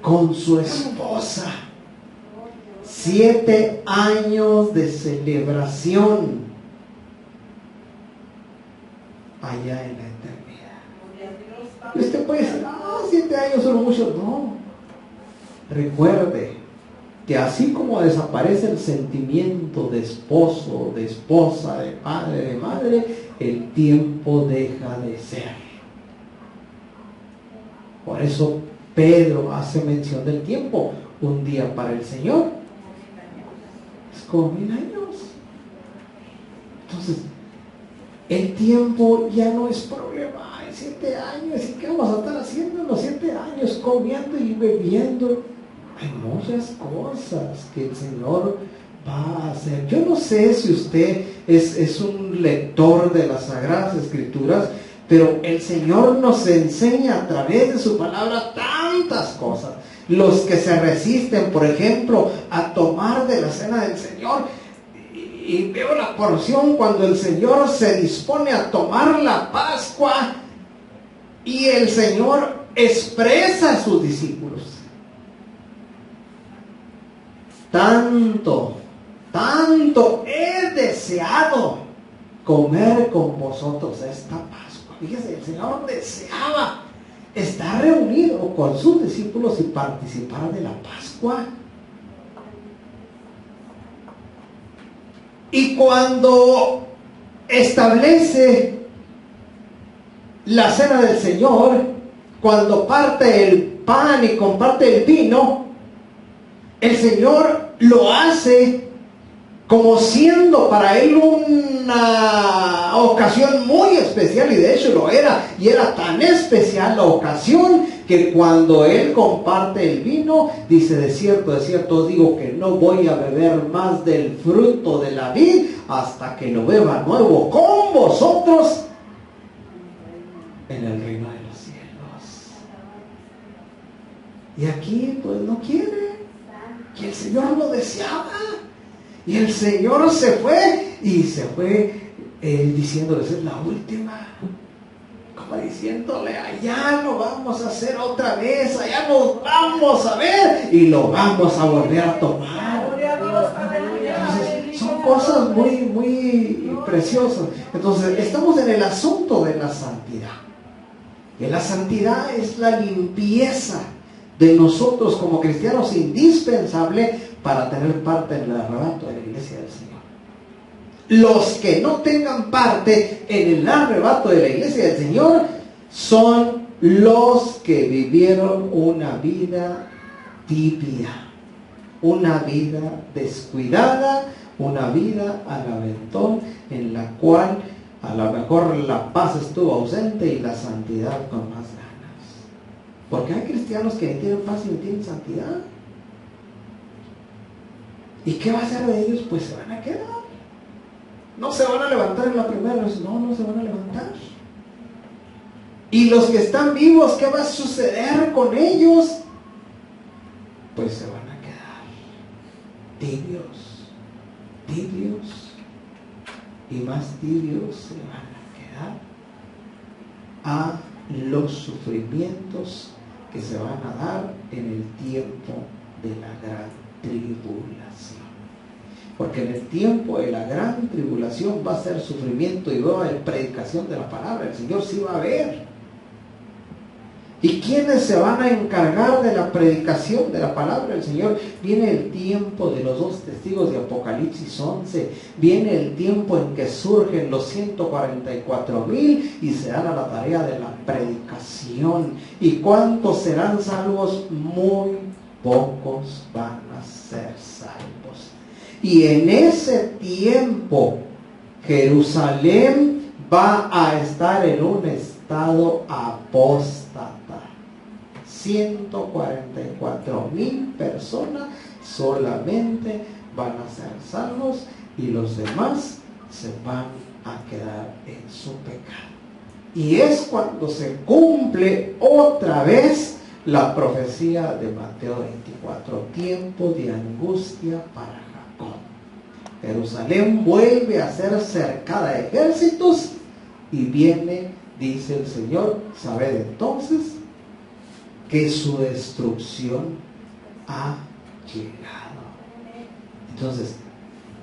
con su esposa. 7 años de celebración allá en la eternidad. Y usted puede decir: 7 años son muchos. No. Recuerde que así como desaparece el sentimiento de esposo, de esposa, de padre, de madre, el tiempo deja de ser. Por eso Pedro hace mención del tiempo. Un día para el Señor es como 1000 años. Entonces, el tiempo ya no es problema. Hay 7 años, ¿y qué vamos a estar haciendo en los 7 años? Comiendo y bebiendo. Hay muchas cosas que el Señor va a hacer. Yo no sé si usted es un lector de las Sagradas Escrituras, pero el Señor nos enseña a través de su palabra tantas cosas. Los que se resisten, por ejemplo, a tomar de la cena del Señor, y veo la porción cuando el Señor se dispone a tomar la Pascua, y el Señor expresa a sus discípulos: tanto he deseado comer con vosotros esta Pascua. Fíjese, el Señor deseaba estar reunido con sus discípulos y participar de la Pascua. Y cuando establece la cena del Señor, cuando parte el pan y comparte el vino, el Señor lo hace como siendo para él una ocasión muy especial, y de hecho lo era, y era tan especial la ocasión que cuando él comparte el vino, dice: de cierto os digo que no voy a beber más del fruto de la vid hasta que lo beba nuevo con vosotros en el reino de los cielos. Y aquí pues no quiere, y el Señor lo deseaba. Y el Señor se fue, y se fue diciéndoles: es la última. Como diciéndole: allá lo vamos a hacer otra vez, allá nos vamos a ver y lo vamos a volver a tomar. Entonces, son cosas muy muy precioso. Entonces, estamos en el asunto de la santidad. Y la santidad es la limpieza de nosotros como cristianos, indispensable para tener parte en el arrebato de la iglesia del Señor. Los que no tengan parte en el arrebato de la iglesia del Señor son los que vivieron una vida tibia, una vida descuidada, una vida al aventón, en la cual a lo mejor la paz estuvo ausente y la santidad con más ganas. Porque hay cristianos que ni tienen paz ni tienen santidad. ¿Y qué va a hacer de ellos? Pues se van a quedar. No se van a levantar en la primera vez. No se van a levantar. Y los que están vivos, ¿qué va a suceder con ellos? Pues se van a quedar tibios, y más tibios se van a quedar a los sufrimientos que se van a dar en el tiempo de la gran tribulación. Porque en el tiempo de la gran tribulación va a ser sufrimiento y va a haber predicación de la palabra. El Señor sí va a ver. ¿Y quiénes se van a encargar de la predicación de la palabra del Señor? Viene el tiempo de los 2 testigos de Apocalipsis 11. Viene el tiempo en que surgen los 144,000 y se dan a la tarea de la predicación. ¿Y cuántos serán salvos? Muy pocos van a ser salvos. Y en ese tiempo Jerusalén va a estar en un estado apóstata. 144,000 personas solamente van a ser salvos y los demás se van a quedar en su pecado. Y es cuando se cumple otra vez la profecía de Mateo 24, tiempo de angustia para Jacob. Jerusalén vuelve a ser cercada de ejércitos y viene, dice el Señor, sabed entonces que su destrucción ha llegado. Entonces,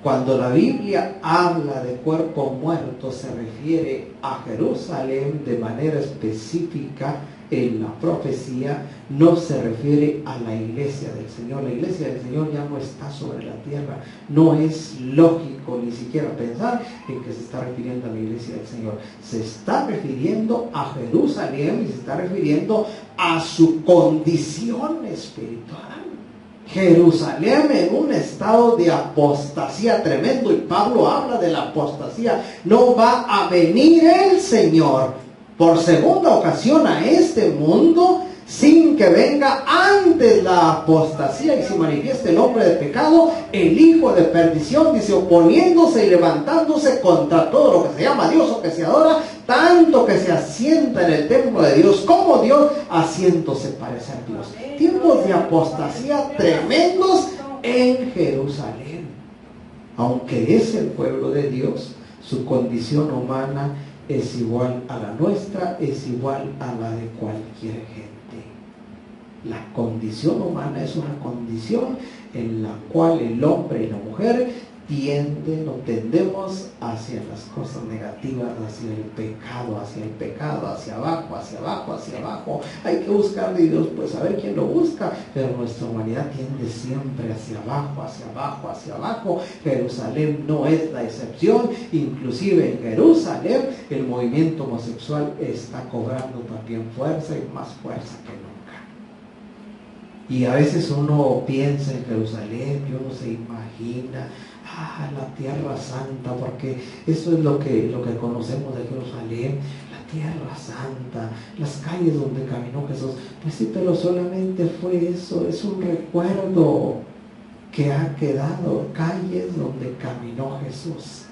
cuando la Biblia habla de cuerpo muerto, se refiere a Jerusalén de manera específica en la profecía, no se refiere a la iglesia del Señor. La iglesia del Señor ya no está sobre la tierra. No es lógico ni siquiera pensar en que se está refiriendo a la iglesia del Señor. Se está refiriendo a Jerusalén y se está refiriendo a su condición espiritual. Jerusalén en un estado de apostasía tremendo, y Pablo habla de la apostasía. No va a venir el Señor por segunda ocasión a este mundo sin que venga antes la apostasía y se manifieste el hombre de pecado, el hijo de perdición, dice, oponiéndose y levantándose contra todo lo que se llama Dios o que se adora, tanto que se asienta en el templo de Dios como Dios, haciéndose parecer Dios. Tiempos de apostasía tremendos en Jerusalén. Aunque es el pueblo de Dios, su condición humana es igual a la nuestra, es igual a la de cualquier gente. La condición humana es una condición en la cual el hombre y la mujer tendemos hacia las cosas negativas, hacia el pecado, hacia abajo, hacia abajo, hacia abajo. Hay que buscar de Dios, pues a ver quién lo busca, pero nuestra humanidad tiende siempre hacia abajo, hacia abajo, hacia abajo. Jerusalén no es la excepción. Inclusive en Jerusalén el movimiento homosexual está cobrando también fuerza y más fuerza que nunca. Y a veces uno piensa en Jerusalén y uno se imagina la Tierra Santa, porque eso es lo que conocemos de Jerusalén, la Tierra Santa, las calles donde caminó Jesús. Pues sí, pero solamente fue eso, es un recuerdo que ha quedado, calles donde caminó Jesús.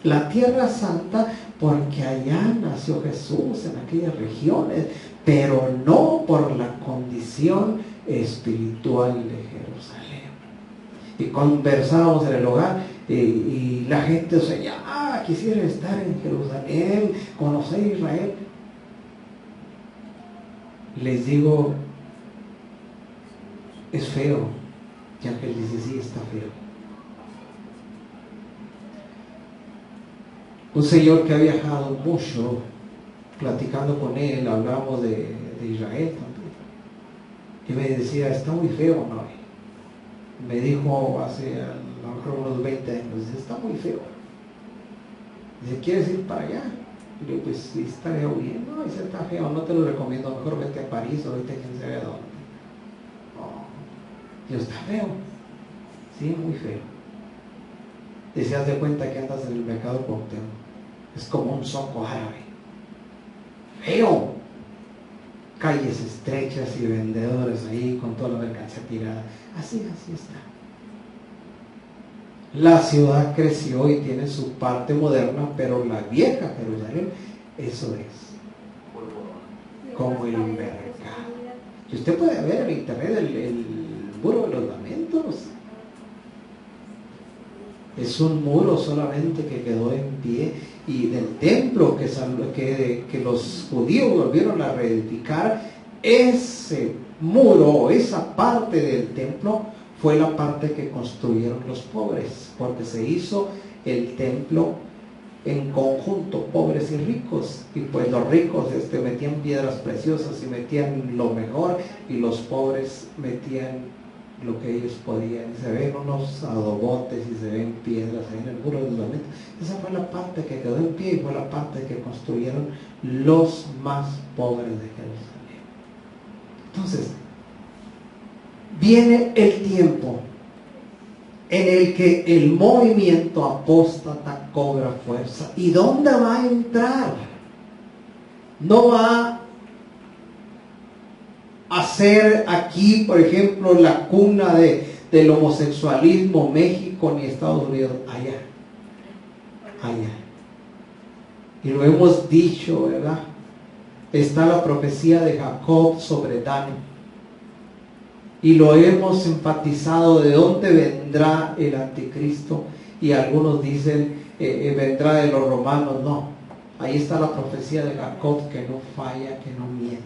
La Tierra Santa porque allá nació Jesús, en aquellas regiones, pero no por la condición espiritual de Jerusalén. Y conversábamos en el hogar y la gente decía, quisiera estar en Jerusalén, conocer Israel. Les digo, es feo. Y Ángel dice, sí, está feo. un señor que ha viajado mucho, platicando con él, hablamos de Israel también, y me decía, está muy feo, ¿no? Me dijo hace a lo mejor unos 20 años, dice, está muy feo. Dice, ¿quieres ir para allá? Y le digo, pues sí, estaría bien. No, dice, está feo, no te lo recomiendo, mejor vete a París o vete a quién sabe a dónde. Oh. Yo, está feo. Sí, muy feo. Dice, haz de cuenta que andas en el mercado Cuauhtémoc. Es como un zoco árabe. Feo. Calles estrechas y vendedores ahí con toda la mercancía tirada. Así está. La ciudad creció y tiene su parte moderna, pero la vieja Jerusalén, eso es como el mercado. Y usted puede ver en internet el muro de los lamentos. Es un muro solamente que quedó en pie, y del templo que los judíos volvieron a reedificar, ese muro, esa parte del templo, fue la parte que construyeron los pobres, porque se hizo el templo en conjunto, pobres y ricos, y pues los ricos metían piedras preciosas y metían lo mejor, y los pobres metían lo que ellos podían, y se ven unos adobotes y se ven piedras ahí en el muro de los lamentos. Esa fue la parte que quedó en pie y fue la parte que construyeron los más pobres de Jerusalén. Entonces, viene el tiempo en el que el movimiento apóstata cobra fuerza. ¿Y dónde va a entrar? No va a ser aquí, por ejemplo, la cuna del homosexualismo, México ni Estados Unidos, allá. Y lo hemos dicho, ¿verdad? Está la profecía de Jacob sobre Dan. Y lo hemos enfatizado de dónde vendrá el anticristo. Y algunos dicen, vendrá de los romanos. No, ahí está la profecía de Jacob, que no falla, que no miente.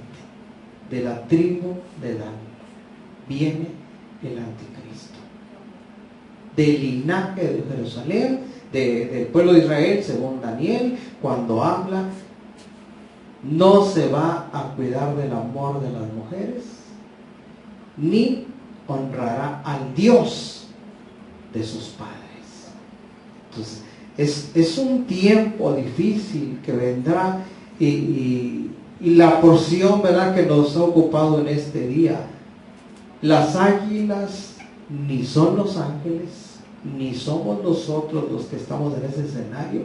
De la tribu de Dan viene el anticristo. Del linaje de Jerusalén, del pueblo de Israel, según Daniel, cuando habla, no se va a cuidar del amor de las mujeres, ni honrará al Dios de sus padres. Entonces, es un tiempo difícil que vendrá, y la porción, ¿verdad?, que nos ha ocupado en este día. Las águilas ni son los ángeles, ni somos nosotros los que estamos en ese escenario,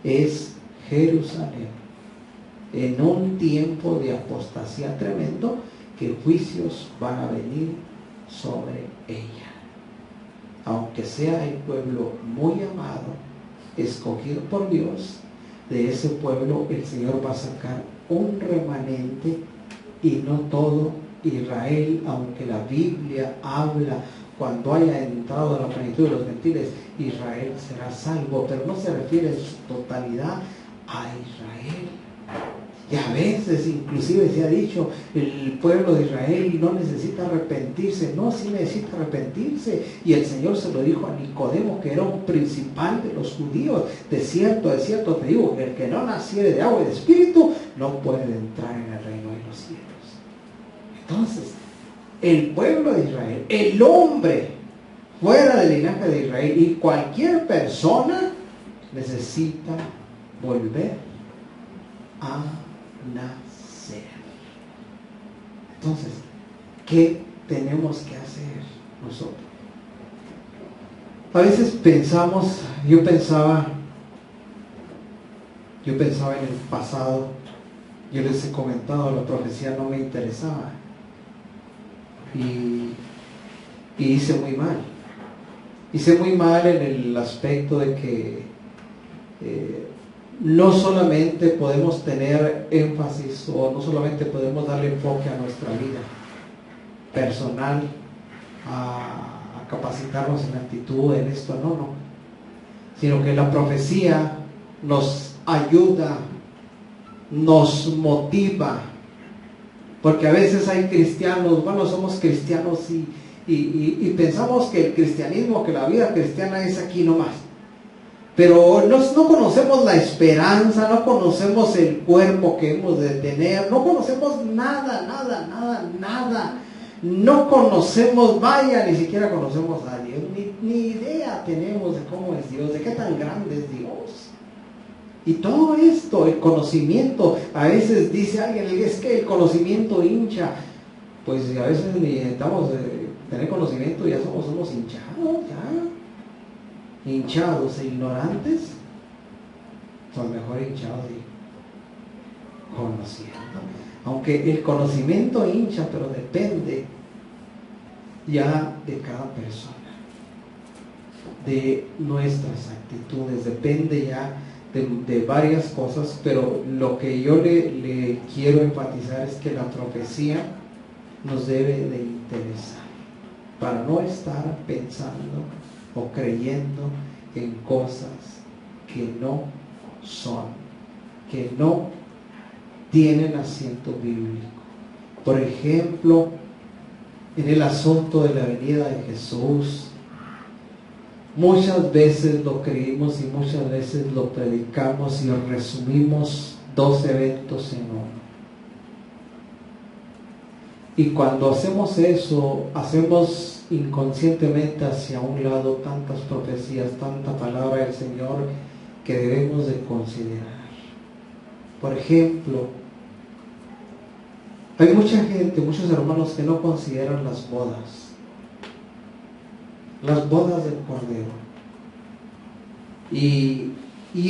es Jerusalén. En un tiempo de apostasía tremendo, que juicios van a venir sobre ella. Aunque sea el pueblo muy amado, escogido por Dios, de ese pueblo el Señor va a sacar un remanente, y no todo Israel, aunque la Biblia habla, cuando haya entrado a la plenitud de los gentiles, Israel será salvo, pero no se refiere en su totalidad a Israel. Y a veces inclusive se ha dicho, el pueblo de Israel no necesita arrepentirse. No, sí necesita arrepentirse. Y el Señor se lo dijo a Nicodemo, que era un principal de los judíos. De cierto te digo, que el que no naciere de agua y de espíritu no puede entrar en el reino de los cielos. Entonces, el pueblo de Israel, el hombre fuera del linaje de Israel, y cualquier persona necesita volver a nacer. Entonces, ¿qué tenemos que hacer nosotros? A veces pensamos, yo pensaba en el pasado, yo les he comentado, la profecía no me interesaba, y hice muy mal en el aspecto de que no solamente podemos tener énfasis, o no solamente podemos darle enfoque a nuestra vida personal, a capacitarnos en actitud, en esto, no, sino que la profecía nos ayuda, nos motiva, porque a veces hay cristianos, somos cristianos y pensamos que el cristianismo, que la vida cristiana es aquí nomás. pero no conocemos la esperanza, no conocemos el cuerpo que hemos de tener, no conocemos nada. No conocemos, vaya, ni siquiera conocemos a Dios, ni idea tenemos de cómo es Dios, de qué tan grande es Dios. Y todo esto, el conocimiento, a veces dice alguien, es que el conocimiento hincha. Pues a veces ni necesitamos tener conocimiento, ya somos unos hinchados, ya. Hinchados e ignorantes, son mejor hinchados y conociendo. Aunque el conocimiento hincha, pero depende ya de cada persona, de nuestras actitudes, depende ya de varias cosas, pero lo que yo le quiero enfatizar es que la profecía nos debe de interesar, para no estar pensando o creyendo en cosas que no son, que no tienen asiento bíblico. Por ejemplo, en el asunto de la venida de Jesús, muchas veces lo creímos y muchas veces lo predicamos y resumimos dos eventos en uno. Y cuando hacemos eso, hacemos inconscientemente hacia un lado tantas profecías, tanta palabra del Señor que debemos de considerar. Por ejemplo, hay mucha gente, muchos hermanos que no consideran las bodas del Cordero. Y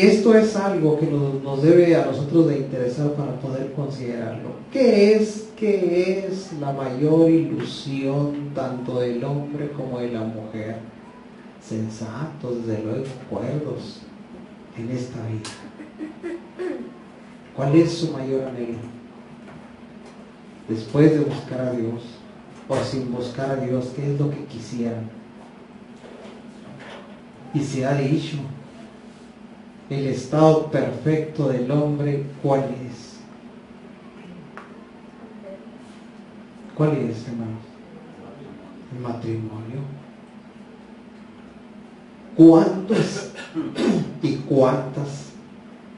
esto es algo que nos debe a nosotros de interesar para poder considerarlo. ¿Qué es la mayor ilusión tanto del hombre como de la mujer? Sensatos, desde luego, cuerdos en esta vida. ¿Cuál es su mayor anhelo? Después de buscar a Dios o sin buscar a Dios, ¿qué es lo que quisieran? Y se ha dicho, el estado perfecto del hombre, ¿cuál es? ¿Cuál es, hermanos? El matrimonio. ¿Cuántos y cuántas,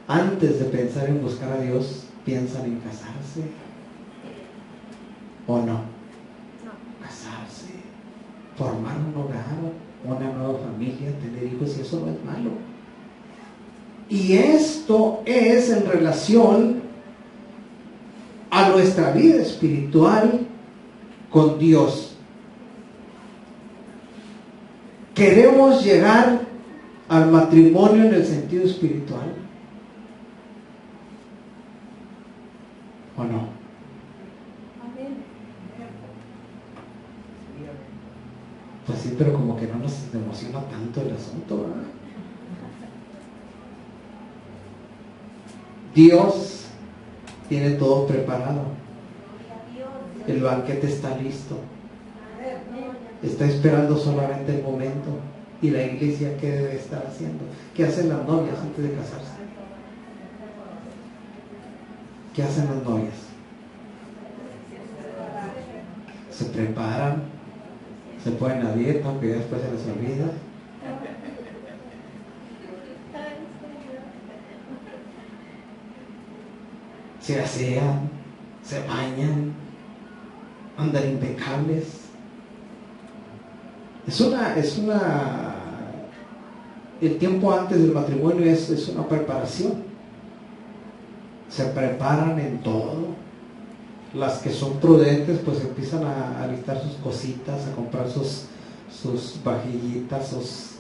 antes de pensar en buscar a Dios, piensan en casarse? ¿O no? Casarse, formar un hogar, una nueva familia, tener hijos, y eso no es malo. Y esto es en relación a nuestra vida espiritual con Dios. ¿Queremos llegar al matrimonio en el sentido espiritual? ¿O no? Pues sí, pero como que no nos emociona tanto el asunto, ¿verdad? Dios tiene todo preparado. El banquete está listo. Está esperando solamente el momento. ¿Y la iglesia qué debe estar haciendo? ¿Qué hacen las novias antes de casarse? ¿Qué hacen las novias? Se preparan, se ponen a dieta, aunque ya después se les olvida. Se asean, se bañan, andan impecables. El tiempo antes del matrimonio es una preparación. Se preparan en todo. Las que son prudentes pues empiezan a alistar sus cositas, a comprar sus vajillitas, sus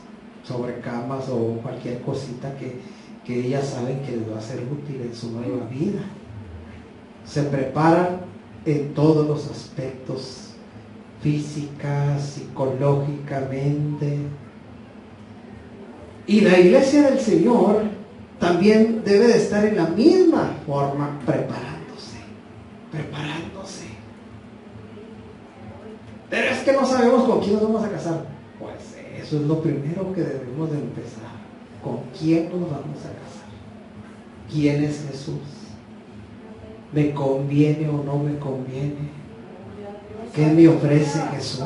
sobrecamas o cualquier cosita que ellas saben que les va a ser útil en su nueva vida. Se preparan en todos los aspectos, física, psicológicamente. Y la iglesia del Señor también debe de estar en la misma forma, preparándose. Pero es que no sabemos con quién nos vamos a casar. Pues eso es lo primero que debemos de empezar. ¿Con quién nos vamos a casar? ¿Quién es Jesús? ¿Me conviene o no me conviene? ¿Qué me ofrece Jesús?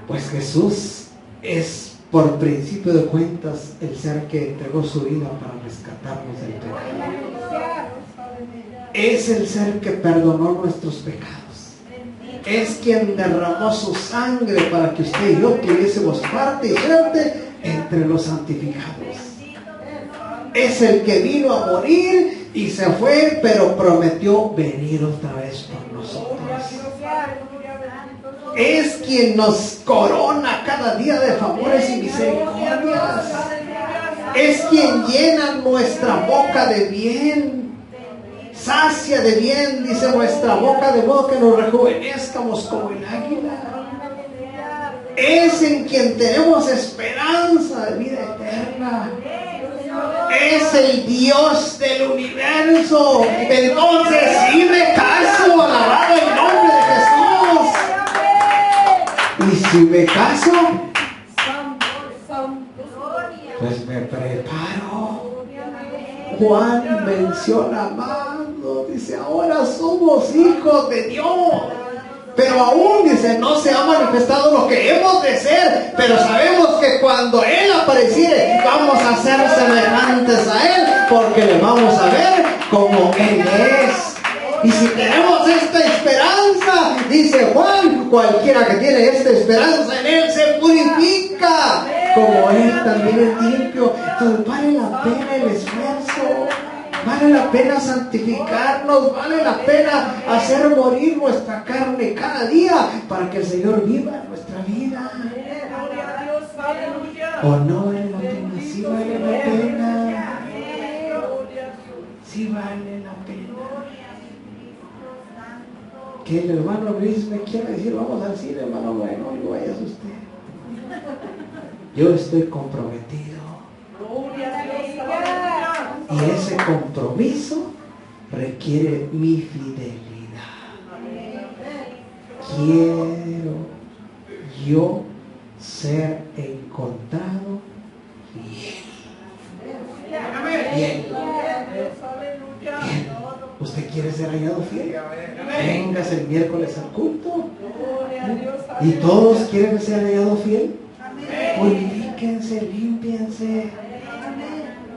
Pues Jesús es por principio de cuentas, el ser que entregó su vida para rescatarnos del pecado. Es el ser que perdonó nuestros pecados. Es quien derramó su sangre para que usted y yo tuviésemos parte y suerte entre los santificados. Es el que vino a morir y se fue, pero prometió venir otra vez por nosotros. Es quien nos corona cada día de favores y misericordias. Es quien llena nuestra boca de bien. Sacia de bien, dice nuestra boca, de modo que nos rejuvenezcamos como el águila. Es en quien tenemos esperanza de vida eterna. Es el Dios del universo. Entonces, si me caso, alabado el nombre de Jesús. Y si me caso, pues me preparo. Juan menciona, amado, dice, ahora somos hijos de Dios. Pero aún, dice, no se ha manifestado lo que hemos de ser, pero sabemos que cuando Él apareciere, vamos a ser semejantes a Él, porque le vamos a ver como Él es. Y si tenemos esta esperanza, dice Juan, cualquiera que tiene esta esperanza en Él se purifica, como Él también es limpio. Entonces vale la pena el esfuerzo. Vale la pena santificarnos, vale la pena hacer morir nuestra carne cada día para que el Señor viva en nuestra vida. ¿O no vale la pena? Sí vale la pena. Sí vale la pena. Que el hermano Luis me quiere decir, vamos al cine, hermano, bueno, no vayas usted. Yo estoy comprometido. Y ese compromiso requiere mi fidelidad. Quiero yo ser encontrado fiel. Fiel. ¿Usted quiere ser hallado fiel? Vengas el miércoles al culto. ¿Y todos quieren ser hallados fiel? Purifíquense, límpiense.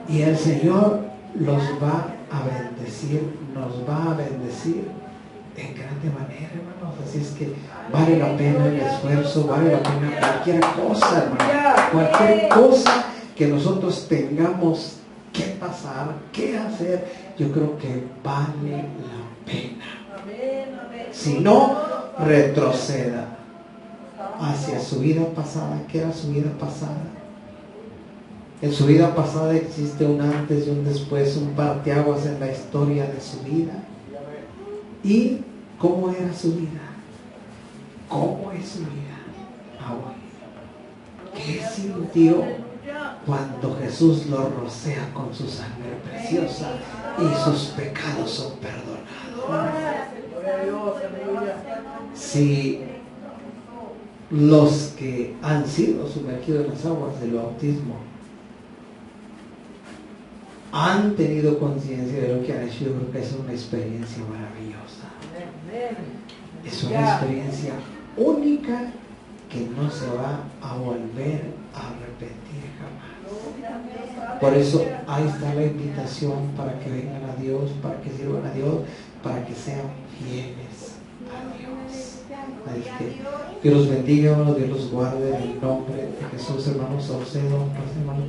Y el Señor los va a bendecir, nos va a bendecir en grande manera, hermanos. Así es que vale la pena el esfuerzo, vale la pena cualquier cosa, hermano. Cualquier cosa que nosotros tengamos que pasar, que hacer, yo creo que vale la pena. Si no, retroceda hacia su vida pasada. ¿Qué era su vida pasada? En su vida pasada existe un antes y un después, un parteaguas en la historia de su vida. ¿Y cómo era su vida? ¿Cómo es su vida ahora? ¿Qué sintió cuando Jesús lo rocea con su sangre preciosa y sus pecados son perdonados? Si los que han sido sumergidos en las aguas del bautismo han tenido conciencia de lo que han hecho, yo creo que es una experiencia maravillosa. Es una experiencia única que no se va a volver a repetir jamás. Por eso ahí está la invitación para que vengan a Dios, para que sirvan a Dios, para que sean fieles a Dios. Así que Dios los bendiga, hermanos, Dios los guarde en el nombre de Jesús, hermanos. A ustedes, hermanos.